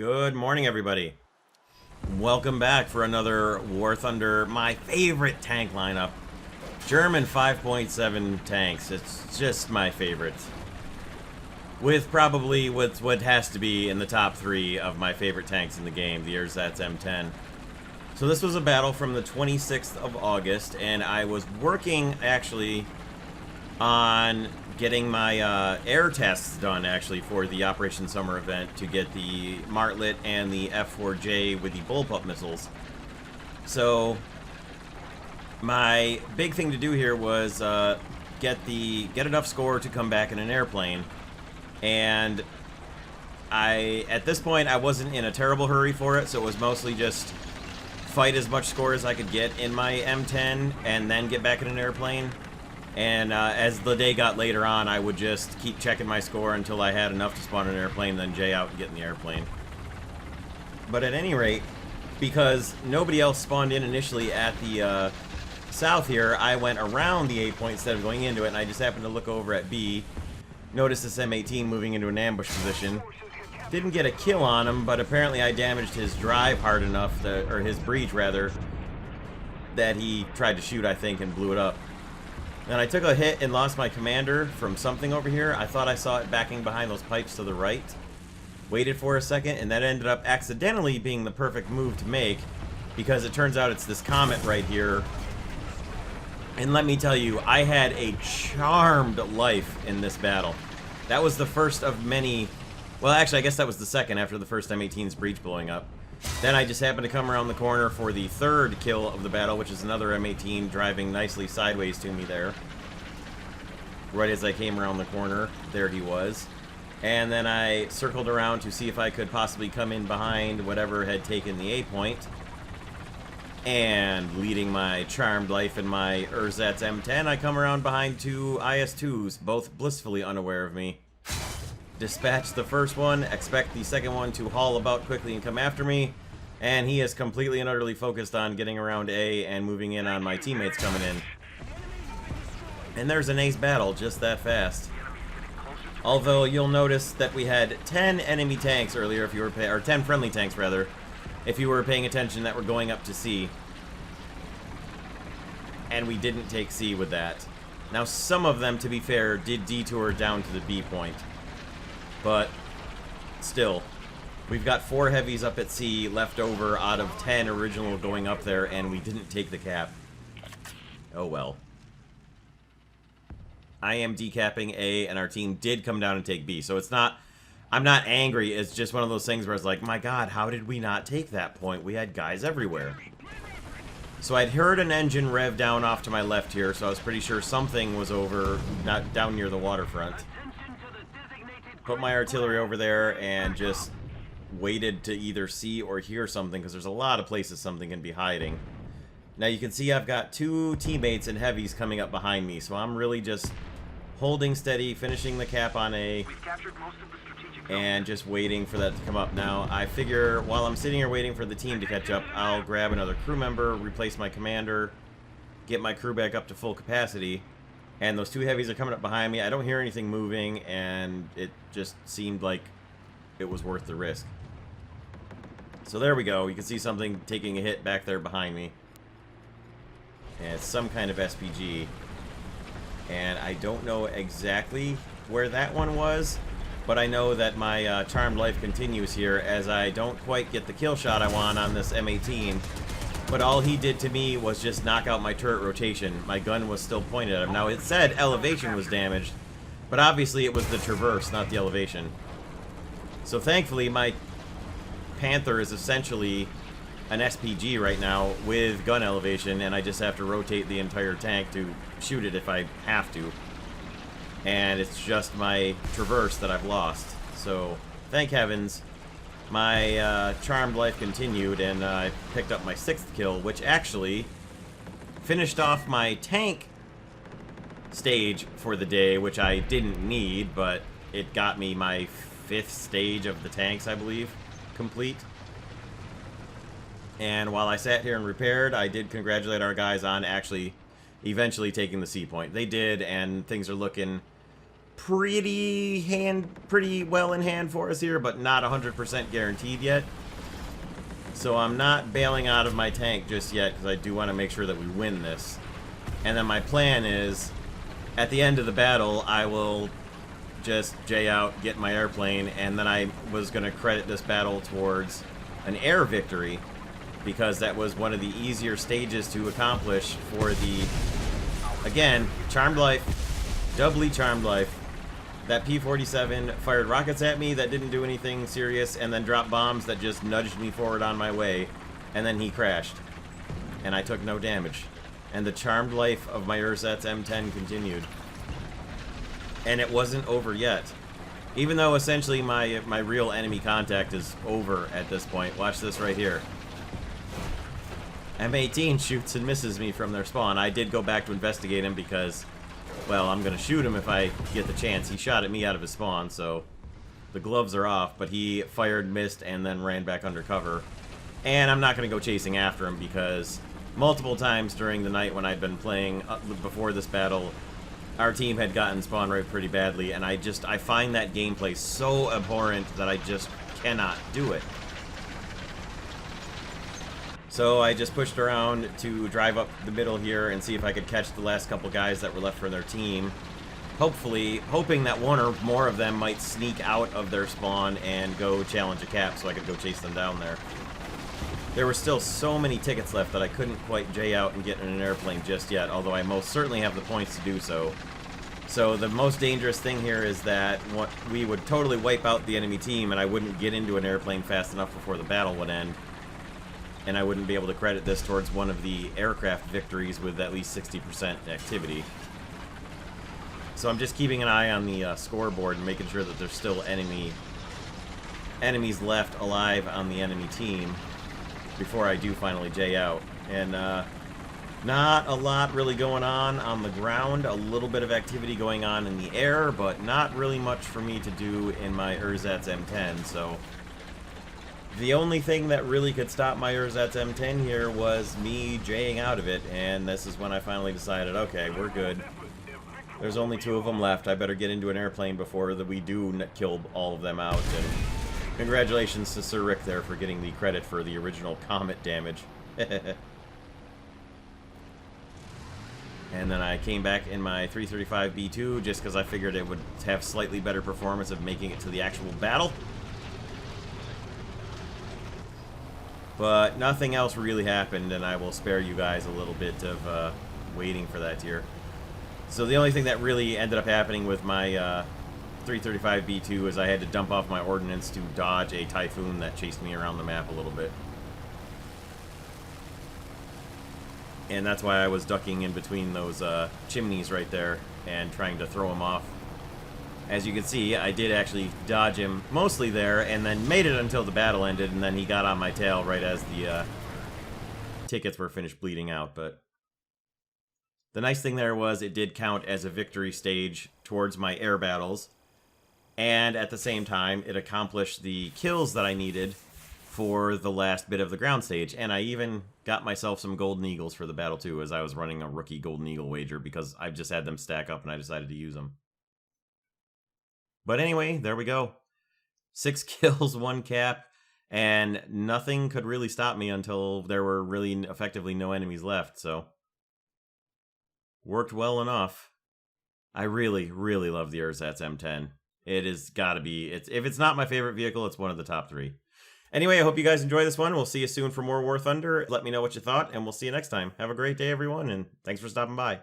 Good morning, everybody. Welcome back for another War Thunder, my favorite tank lineup. German 5.7 tanks. It's just my favorite. With probably what has to be in the top 3 of my favorite tanks in the game, the Ersatz M10. So this was a battle from the 26th of August, and I was working, actually, on getting my air tests done, actually, for the Operation Summer event to get the Martlet and the F4J with the bullpup missiles. So my big thing to do here was get enough score to come back in an airplane. And at this point, I wasn't in a terrible hurry for it, so it was mostly just fight as much score as I could get in my M10 and then get back in an airplane. And as the day got later on, I would just keep checking my score until I had enough to spawn an airplane, then J out and get in the airplane. But at any rate, because nobody else spawned in initially at the south here, I went around the A point instead of going into it, and I just happened to look over at B, noticed this M18 moving into an ambush position. Didn't get a kill on him, but apparently I damaged his drive hard enough, or his breach rather, that he tried to shoot, I think, and blew it up. Then I took a hit and lost my commander from something over here. I thought I saw it backing behind those pipes to the right. Waited for a second, and that ended up accidentally being the perfect move to make, because it turns out it's this comet right here. And let me tell you, I had a charmed life in this battle. That was the first of many... Well, actually, I guess that was the second after the first M18's breach blowing up. Then I just happened to come around the corner for the third kill of the battle, which is another M18 driving nicely sideways to me there. Right as I came around the corner, there he was. And then I circled around to see if I could possibly come in behind whatever had taken the A point. And leading my charmed life in my Ersatz M10, I come around behind two IS-2s, both blissfully unaware of me. Dispatch the first one, expect the second one to haul about quickly and come after me, and he is completely and utterly focused on getting around A and moving in on my teammates coming in. And there's an ace battle just that fast. Although you'll notice that we had 10 enemy tanks earlier, if you were or 10 friendly tanks rather, if you were paying attention, that were going up to C. And we didn't take C with that. Now some of them, to be fair, did detour down to the B point. But still, we've got 4 heavies up at C left over out of 10 original going up there, and we didn't take the cap. Oh well. I am decapping A, and our team did come down and take B. So it's not, I'm not angry, it's just one of those things where it's like, my god, how did we not take that point? We had guys everywhere. So I'd heard an engine rev down off to my left here, so I was pretty sure something was over, not down near the waterfront. Put my artillery over there and just waited to either see or hear something, because there's a lot of places something can be hiding. Now you can see I've got 2 teammates and heavies coming up behind me, so I'm really just holding steady, finishing the cap on A, and just waiting for that to come up. Now I figure while I'm sitting here waiting for the team to catch up, I'll grab another crew member, replace my commander, get my crew back up to full capacity. And those 2 heavies are coming up behind me. I don't hear anything moving, and it just seemed like it was worth the risk. So there we go. You can see something taking a hit back there behind me. And it's some kind of SPG. And I don't know exactly where that one was, but I know that my charmed life continues here as I don't quite get the kill shot I want on this M18. But all he did to me was just knock out my turret rotation. My gun was still pointed at him. Now, it said elevation was damaged, but obviously it was the traverse, not the elevation. So thankfully, my Panther is essentially an SPG right now with gun elevation, and I just have to rotate the entire tank to shoot it if I have to. And it's just my traverse that I've lost. So, thank heavens. My charmed life continued, and I picked up my 6th kill, which actually finished off my tank stage for the day, which I didn't need, but it got me my 5th stage of the tanks, I believe, complete. And while I sat here and repaired, I did congratulate our guys on actually eventually taking the C point. They did, and things are looking pretty well in hand for us here, but not 100% guaranteed yet. So I'm not bailing out of my tank just yet, because I do want to make sure that we win this. And then my plan is, at the end of the battle, I will just J out, get my airplane, and then I was going to credit this battle towards an air victory, because that was one of the easier stages to accomplish for the, again, Charmed Life, doubly Charmed Life. That P-47 fired rockets at me that didn't do anything serious, and then dropped bombs that just nudged me forward on my way, and then he crashed. And I took no damage. And the charmed life of my Ersatz M10 continued. And it wasn't over yet. Even though essentially my real enemy contact is over at this point. Watch this right here. M18 shoots and misses me from their spawn. I did go back to investigate him because, well, I'm going to shoot him if I get the chance. He shot at me out of his spawn, so the gloves are off, but he fired, missed, and then ran back under cover. And I'm not going to go chasing after him because multiple times during the night when I'd been playing before this battle, our team had gotten spawn raped pretty badly, and I find that gameplay so abhorrent that I just cannot do it. So I just pushed around to drive up the middle here and see if I could catch the last couple guys that were left for their team. Hopefully, hoping that one or more of them might sneak out of their spawn and go challenge a cap so I could go chase them down there. There were still so many tickets left that I couldn't quite J out and get in an airplane just yet, although I most certainly have the points to do so. So the most dangerous thing here is that we would totally wipe out the enemy team and I wouldn't get into an airplane fast enough before the battle would end. And I wouldn't be able to credit this towards one of the aircraft victories with at least 60% activity. So I'm just keeping an eye on the scoreboard and making sure that there's still enemies left alive on the enemy team before I do finally J out. And not a lot really going on the ground. A little bit of activity going on in the air, but not really much for me to do in my Ersatz M10, so the only thing that really could stop my Ersatz M10 here was me J'ing out of it, and this is when I finally decided, okay, we're good. There's only 2 of them left. I better get into an airplane before we do kill all of them out. And congratulations to Sir Rick there for getting the credit for the original comet damage. And then I came back in my 335B2 just because I figured it would have slightly better performance of making it to the actual battle. But nothing else really happened, and I will spare you guys a little bit of waiting for that here. So the only thing that really ended up happening with my 335B2 is I had to dump off my ordnance to dodge a typhoon that chased me around the map a little bit. And that's why I was ducking in between those chimneys right there and trying to throw him off. As you can see, I did actually dodge him mostly there, and then made it until the battle ended, and then he got on my tail right as the tickets were finished bleeding out. But the nice thing there was it did count as a victory stage towards my air battles, and at the same time, it accomplished the kills that I needed for the last bit of the ground stage. And I even got myself some Golden Eagles for the battle, too, as I was running a rookie Golden Eagle wager, because I've just had them stack up, and I decided to use them. But anyway, there we go. 6 kills, 1 cap, and nothing could really stop me until there were really effectively no enemies left, so worked well enough. I really, really love the Ersatz M10. It has got to be, if it's not my favorite vehicle, it's one of the top 3. Anyway, I hope you guys enjoy this one. We'll see you soon for more War Thunder. Let me know what you thought, and we'll see you next time. Have a great day, everyone, and thanks for stopping by.